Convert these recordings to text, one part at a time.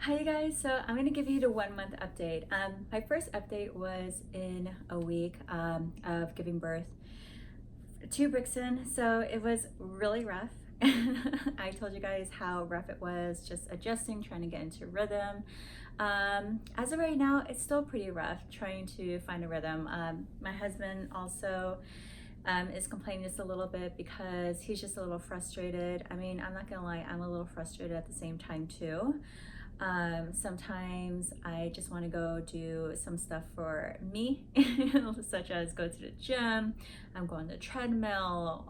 Hi you guys, so I'm gonna give you the 1 month update. My first update was in a week of giving birth to Brixton, so it was really rough. I told you guys how rough it was, just adjusting, trying to get into rhythm. As of right now, it's still pretty rough trying to find a rhythm. My husband also is complaining just a little bit because he's just a little frustrated. I mean, I'm not gonna lie, I'm a little frustrated at the same time too. Sometimes I just want to go do some stuff for me, such as go to the gym, I'm going to the treadmill,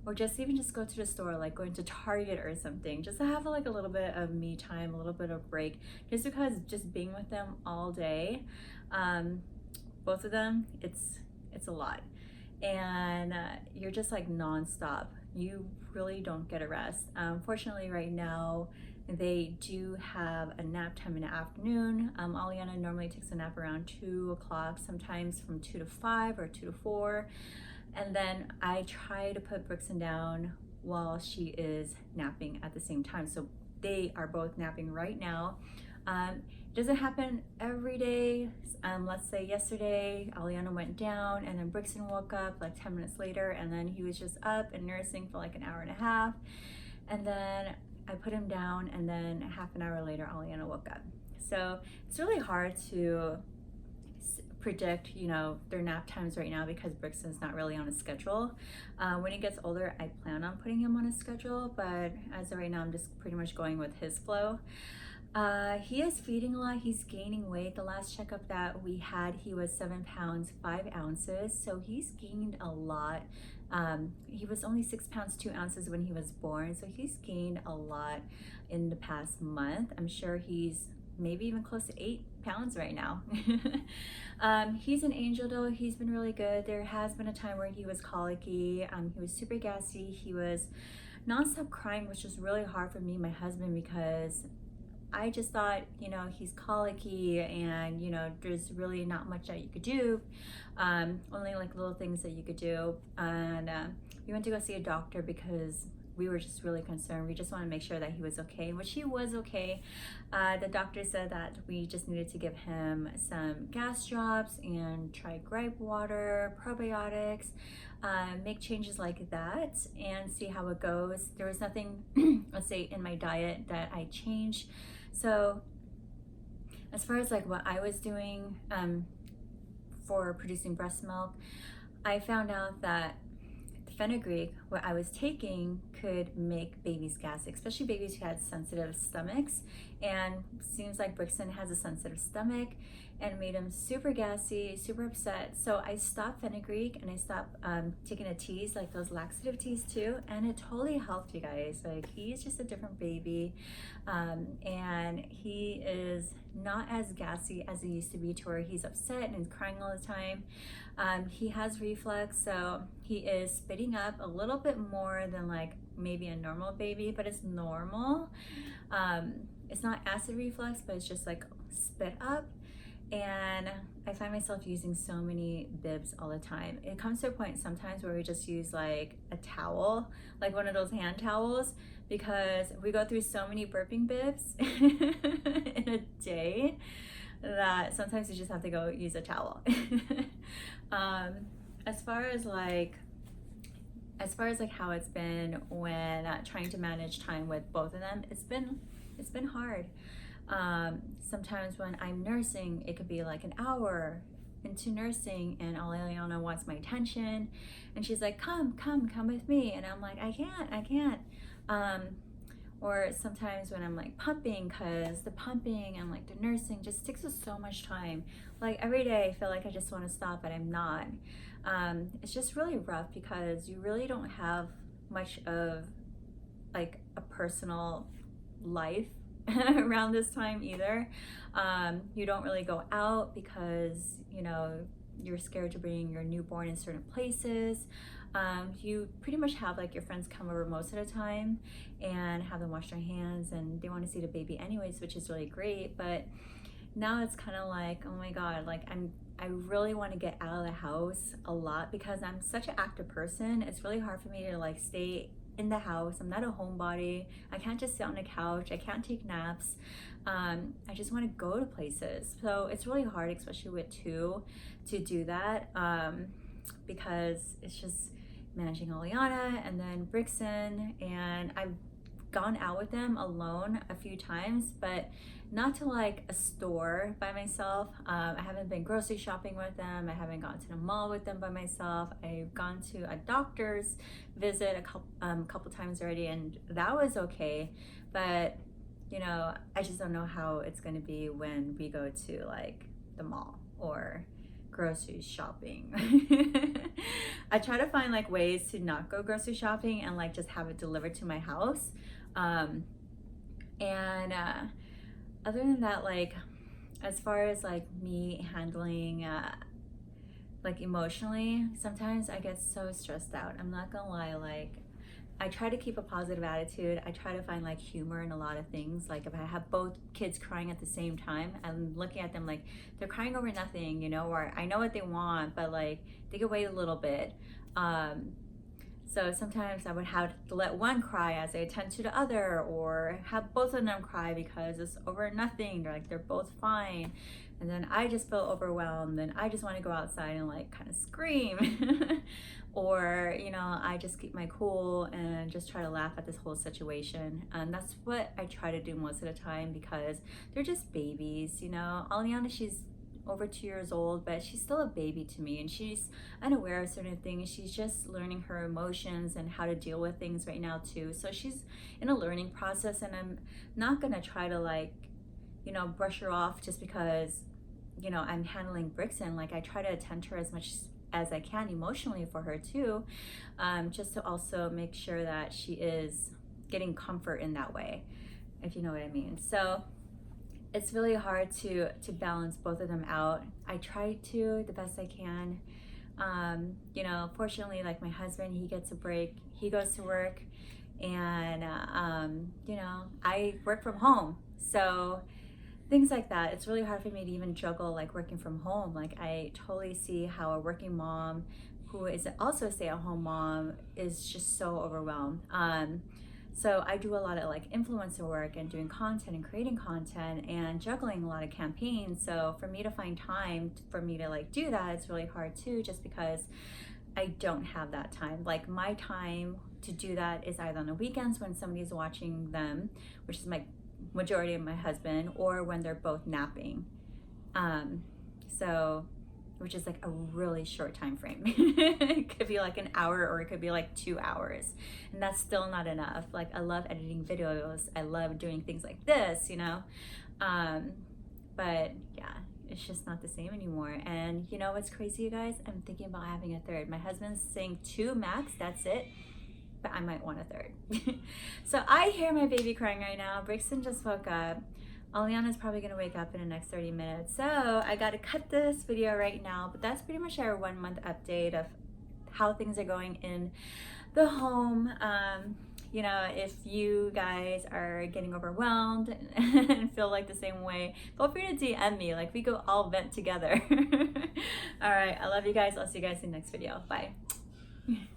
or just even just go to the store, like going to Target or something, just to have like a little bit of me time, a little bit of break, just because just being with them all day, both of them, it's a lot. And you're just like nonstop. You really don't get a rest. Fortunately, right now, they do have a nap time in the afternoon. Aliana normally takes a nap around 2 o'clock, sometimes from 2 to 5 or 2 to 4. And then I try to put Brixton down while she is napping at the same time. So they are both napping right now. It doesn't happen every day. Let's say yesterday, Aliana went down and then Brixton woke up like 10 minutes later, and then he was just up and nursing for like an hour and a half. And then I put him down, and then half an hour later, Aliana woke up. So it's really hard to predict, their nap times right now because Brixton's not really on a schedule. When he gets older, I plan on putting him on a schedule, but as of right now, I'm just pretty much going with his flow. He is feeding a lot. He's gaining weight. The last checkup that we had, he was 7 pounds 5 ounces, so he's gained a lot. He was only 6 pounds 2 ounces when he was born, so he's gained a lot in the past month. I'm sure he's maybe even close to 8 pounds right now. He's an angel though. He's been really good. There has been a time where he was colicky. He was super gassy. He was nonstop crying, which was really hard for me and my husband, because I just thought, he's colicky and, there's really not much that you could do. Only like little things that you could do. And we went to go see a doctor because we were just really concerned. We just want to make sure that he was okay, which he was okay. The doctor said that we just needed to give him some gas drops and try gripe water, probiotics, make changes like that and see how it goes. There was nothing, let's say, in my diet that I changed. So as far as like what I was doing for producing breast milk, I found out that the fenugreek, what I was taking, could make babies gassy, especially babies who had sensitive stomachs. And seems like Brixton has a sensitive stomach, and made him super gassy, super upset. So I stopped fenugreek and I stopped taking the teas, like those laxative teas too, and it totally helped, you guys. Like, he's just a different baby, and he is not as gassy as he used to be, to where he's upset and crying all the time. He has reflux, so he is spitting up a little bit more than like maybe a normal baby, but it's normal. It's not acid reflux, but it's just like spit up. And I find myself using so many bibs all the time. It comes to a point sometimes where we just use like a towel, like one of those hand towels, because we go through so many burping bibs in a day that sometimes you just have to go use a towel. As far as like how it's been when trying to manage time with both of them, it's been hard. Sometimes when I'm nursing, it could be like an hour into nursing and Aliana wants my attention and she's like, come with me, and I'm like, I can't. Or sometimes when I'm like pumping, because the pumping and like the nursing just takes us so much time. Like every day I feel like I just want to stop, but I'm not. It's just really rough because you really don't have much of like a personal life around this time either. You don't really go out because you're scared to bring your newborn in certain places. You pretty much have like your friends come over most of the time and have them wash their hands, and they want to see the baby anyways, which is really great. But now it's kind of like, oh my god, like I really want to get out of the house a lot because I'm such an active person. It's really hard for me to like stay in the house. I'm not a homebody. I can't just sit on the couch. I can't take naps. I just want to go to places. So it's really hard, especially with two, to do that, because it's just managing Aliana and then Brixton, and I've gone out with them alone a few times, but not to like a store by myself. I haven't been grocery shopping with them. I haven't gone to the mall with them by myself. I've gone to a doctor's visit a couple times already, and that was okay. But you know, I just don't know how it's going to be when we go to like the mall or grocery shopping. I try to find like ways to not go grocery shopping and like just have it delivered to my house. Other than that, like as far as like me handling like emotionally, sometimes I get so stressed out. I'm not gonna lie, like I try to keep a positive attitude. I try to find like humor in a lot of things. Like if I have both kids crying at the same time, I'm looking at them like they're crying over nothing, you know, or I know what they want, but like they could wait a little bit. So sometimes I would have to let one cry as I attend to the other, or have both of them cry because it's over nothing. They're like, they're both fine. And then I just feel overwhelmed and I just want to go outside and like kind of scream. Or, you know, I just keep my cool and just try to laugh at this whole situation. And that's what I try to do most of the time, because they're just babies, you know. Aliana, she's over 2 years old, but she's still a baby to me, and she's unaware of certain things. She's just learning her emotions and how to deal with things right now too. So she's in a learning process, and I'm not gonna try to like, you know, brush her off just because, you know, I'm handling Brixton. Like I try to attend to her as much as I can emotionally for her too, just to also make sure that she is getting comfort in that way, if you know what I mean. So it's really hard to balance both of them out. I try to the best I can. You know, fortunately, like my husband, he gets a break. He goes to work, and you know, I work from home. So things like that. It's really hard for me to even juggle like working from home. Like I totally see how a working mom who is also a stay-at-home mom is just so overwhelmed. So I do a lot of like influencer work and doing content and creating content and juggling a lot of campaigns. So for me to find time for me to like do that, it's really hard too, just because I don't have that time. Like my time to do that is either on the weekends when somebody's watching them, which is my majority of my husband, or when they're both napping. So which is like a really short time frame. It could be like an hour, or it could be like 2 hours, and that's still not enough. Like I love editing videos, I love doing things like this, you know, but yeah, it's just not the same anymore. And you know what's crazy, you guys? I'm thinking about having a third. My husband's saying 2 max, that's it, but I might want a third. So I hear my baby crying right now. Brixton just woke up. Aliana's probably gonna wake up in the next 30 minutes. So I gotta cut this video right now, but that's pretty much our 1 month update of how things are going in the home. You know, if you guys are getting overwhelmed and feel like the same way, feel free to DM me. Like we go all vent together. All right, I love you guys. I'll see you guys in the next video. Bye.